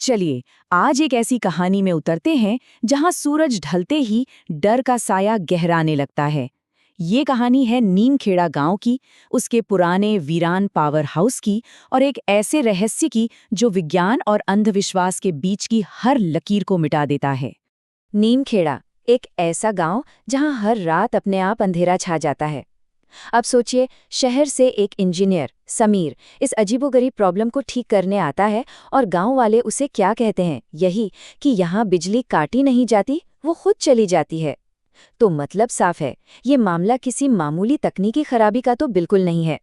चलिए आज एक ऐसी कहानी में उतरते हैं जहां सूरज ढलते ही डर का साया गहराने लगता है। ये कहानी है नीमखेड़ा गांव की, उसके पुराने वीरान पावर हाउस की और एक ऐसे रहस्य की जो विज्ञान और अंधविश्वास के बीच की हर लकीर को मिटा देता है। नीमखेड़ा एक ऐसा गांव जहां हर रात अपने आप अंधेरा छा जाता है। अब सोचिए, शहर से एक इंजीनियर समीर इस अजीबोगरीब प्रॉब्लम को ठीक करने आता है और गांव वाले उसे क्या कहते हैं, यही कि यहाँ बिजली काटी नहीं जाती, वो खुद चली जाती है। तो मतलब साफ है, ये मामला किसी मामूली तकनीकी खराबी का तो बिल्कुल नहीं है।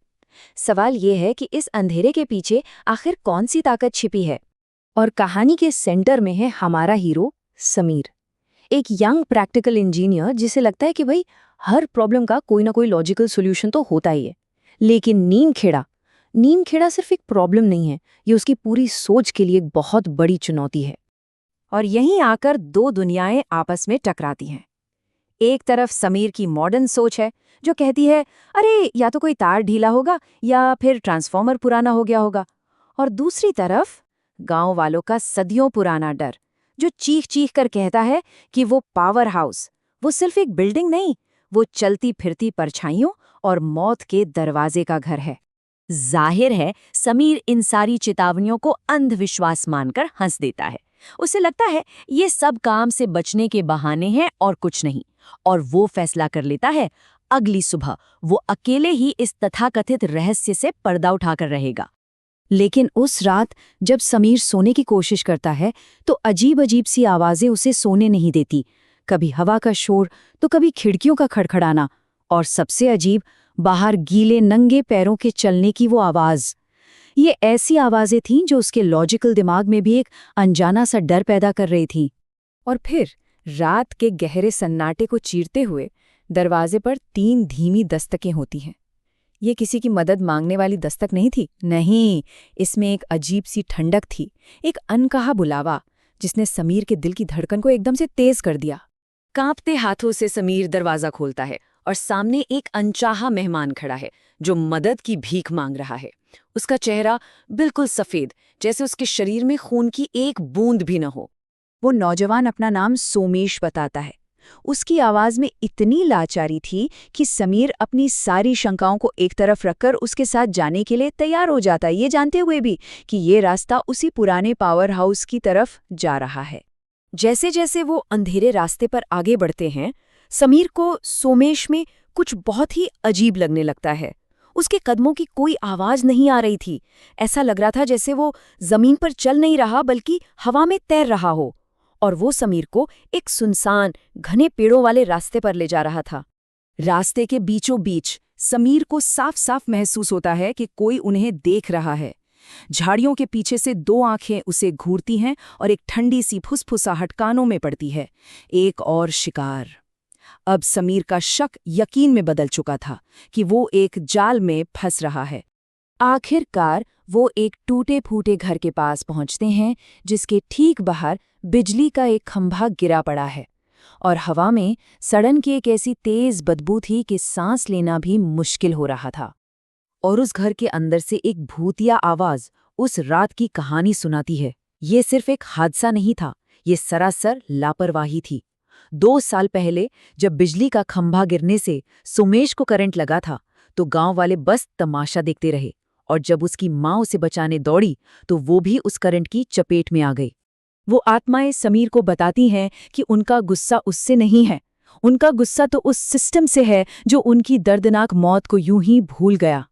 सवाल ये है कि इस अंधेरे के पीछे आखिर कौन सी ताकत छिपी है। और कहानी के सेंटर में है हमारा हीरो समीर, एक यंग प्रैक्टिकल इंजीनियर जिसे लगता है कि भाई हर प्रॉब्लम का कोई ना कोई लॉजिकल सॉल्यूशन तो होता ही है। लेकिन नीमखेड़ा सिर्फ एक प्रॉब्लम नहीं है, ये उसकी पूरी सोच के लिए एक बहुत बड़ी चुनौती है। और यहीं आकर दो दुनियाएं आपस में टकराती हैं। एक तरफ समीर की मॉडर्न सोच है जो कहती है अरे या तो कोई तार ढीला होगा या फिर ट्रांसफॉर्मर पुराना हो गया होगा, और दूसरी तरफ गांव वालों का सदियों पुराना डर जो चीख चीख कर कहता है कि वो पावर हाउस वो सिर्फ एक बिल्डिंग नहीं, वो चलती फिरती परछाइयों और मौत के दरवाजे का घर है। जाहिर है समीर इन सारी चेतावनियों को अंधविश्वास मानकर हंस देता है। उसे लगता है ये सब काम से बचने के बहाने हैं और कुछ नहीं, और वो फैसला कर लेता है अगली सुबह वो अकेले ही इस तथाकथित रहस्य से पर्दा उठाकर रहेगा। लेकिन उस रात जब समीर सोने की कोशिश करता है तो अजीब अजीब सी आवाजें उसे सोने नहीं देती। कभी हवा का शोर तो कभी खिड़कियों का खड़खड़ाना, और सबसे अजीब बाहर गीले नंगे पैरों के चलने की वो आवाज। ये ऐसी आवाजें थीं जो उसके लॉजिकल दिमाग में भी एक अनजाना सा डर पैदा कर रही थीं। और फिर रात के गहरे सन्नाटे को चीरते हुए दरवाजे पर 3 धीमी दस्तकें होती हैं। ये किसी की मदद मांगने वाली दस्तक नहीं थी, नहीं, इसमें एक अजीब सी ठंडक थी, एक अनकहा बुलावा जिसने समीर के दिल की धड़कन को एकदम से तेज कर दिया। कांपते हाथों से समीर दरवाजा खोलता है और सामने एक अनचाहा मेहमान खड़ा है जो मदद की भीख मांग रहा है। उसका चेहरा बिल्कुल सफेद, जैसे उसके शरीर में खून की एक बूंद भी न हो। वो नौजवान अपना नाम सोमेश बताता है। उसकी आवाज में इतनी लाचारी थी कि समीर अपनी सारी शंकाओं को एक तरफ रखकर उसके साथ जाने के लिए तैयार हो जाता है, ये जानते हुए भी कि ये रास्ता उसी पुराने पावर हाउस की तरफ जा रहा है। जैसे जैसे वो अंधेरे रास्ते पर आगे बढ़ते हैं, समीर को सोमेश में कुछ बहुत ही अजीब लगने लगता है। उसके कदमों की कोई आवाज नहीं आ रही थी। ऐसा लग रहा था जैसे वो जमीन पर चल नहीं रहा बल्कि हवा में तैर रहा हो, और वो समीर को एक सुनसान घने पेड़ों वाले रास्ते पर ले जा रहा था। रास्ते के बीचों बीच समीर को साफ साफ महसूस होता है कि कोई उन्हें देख रहा है। झाड़ियों के पीछे से 2 आंखें उसे घूरती हैं और एक ठंडी सी फुसफुसाहट कानों में पड़ती है। एक और शिकार। अब समीर का शक यकीन में बदल चुका था कि वो एक जाल में फंस रहा है। आखिरकार वो एक टूटे फूटे घर के पास पहुंचते हैं जिसके ठीक बाहर बिजली का एक खंभा गिरा पड़ा है, और हवा में सड़न की एक ऐसी तेज बदबू थी कि सांस लेना भी मुश्किल हो रहा था। और उस घर के अंदर से एक भूतिया आवाज उस रात की कहानी सुनाती है। ये सिर्फ एक हादसा नहीं था, ये सरासर लापरवाही थी। 2 साल पहले जब बिजली का खंभा गिरने से सुमेश को करंट लगा था तो गांव वाले बस तमाशा देखते रहे, और जब उसकी माँ उसे बचाने दौड़ी तो वो भी उस करंट की चपेट में आ गई। वो आत्माएं समीर को बताती हैं कि उनका गुस्सा उससे नहीं है, उनका गुस्सा तो उस सिस्टम से है जो उनकी दर्दनाक मौत को यूं ही भूल गया।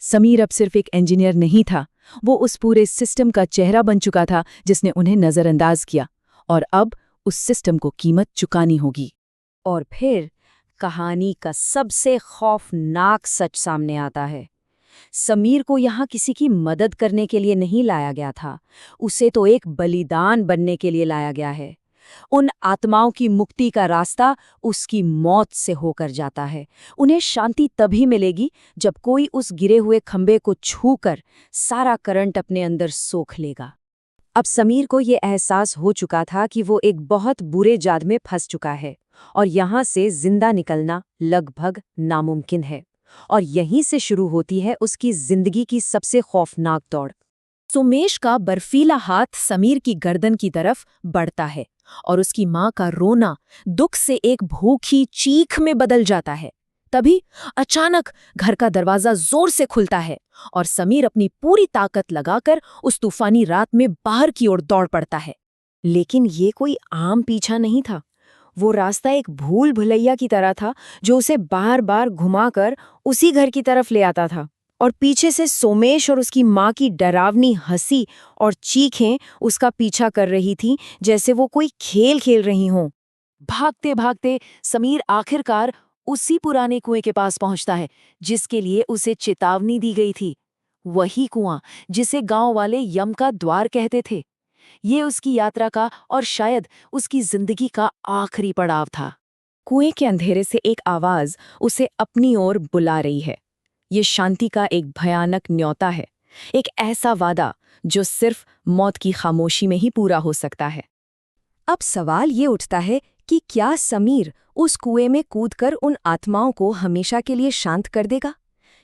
समीर अब सिर्फ एक इंजीनियर नहीं था, वो उस पूरे सिस्टम का चेहरा बन चुका था जिसने उन्हें नजरअंदाज किया, और अब उस सिस्टम को कीमत चुकानी होगी। और फिर कहानी का सबसे खौफनाक सच सामने आता है। समीर को यहाँ किसी की मदद करने के लिए नहीं लाया गया था, उसे तो एक बलिदान बनने के लिए लाया गया है। उन आत्माओं की मुक्ति का रास्ता उसकी मौत से होकर जाता है। उन्हें शांति तभी मिलेगी जब कोई उस गिरे हुए खंबे को छूकर सारा करंट अपने अंदर सोख लेगा। अब समीर को ये एहसास हो चुका था कि वो एक बहुत बुरे जाल में फंस चुका है और यहाँ से जिंदा निकलना लगभग नामुमकिन है। और यहीं से शुरू होती है उसकी जिंदगी की सबसे खौफनाक दौड़। सोमेश का बर्फीला हाथ समीर की गर्दन की तरफ बढ़ता है और उसकी मां का रोना दुख से एक भूखी चीख में बदल जाता है। तभी अचानक घर का दरवाजा जोर से खुलता है और समीर अपनी पूरी ताकत लगाकर उस तूफानी रात में बाहर की ओर दौड़ पड़ता है। लेकिन ये कोई आम पीछा नहीं था। वो रास्ता एक भूल भुलैया की तरह था जो उसे बार बार घुमाकर उसी घर की तरफ ले आता था। और पीछे से सोमेश और उसकी माँ की डरावनी हंसी और चीखें उसका पीछा कर रही थीं, जैसे वो कोई खेल खेल रही हों। भागते भागते समीर आखिरकार उसी पुराने कुएं के पास पहुंचता है जिसके लिए उसे चेतावनी दी गई थी। वही कुआं जिसे गांव वाले यम का द्वार कहते थे। ये उसकी यात्रा का और शायद उसकी जिंदगी का आखिरी पड़ाव था। कुएं के अंधेरे से एक आवाज उसे अपनी ओर बुला रही है। ये शांति का एक भयानक न्योता है, एक ऐसा वादा जो सिर्फ मौत की खामोशी में ही पूरा हो सकता है। अब सवाल ये उठता है कि क्या समीर उस कुएं में कूदकर उन आत्माओं को हमेशा के लिए शांत कर देगा,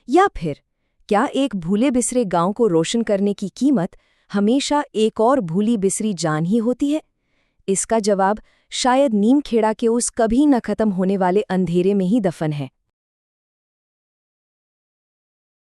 या फिर क्या एक भूले बिसरे गांव को रोशन करने की कीमत हमेशा एक और भूली बिसरी जान ही होती है? इसका जवाब शायद नीमखेड़ा के उस कभी न खत्म होने वाले अंधेरे में ही दफन है।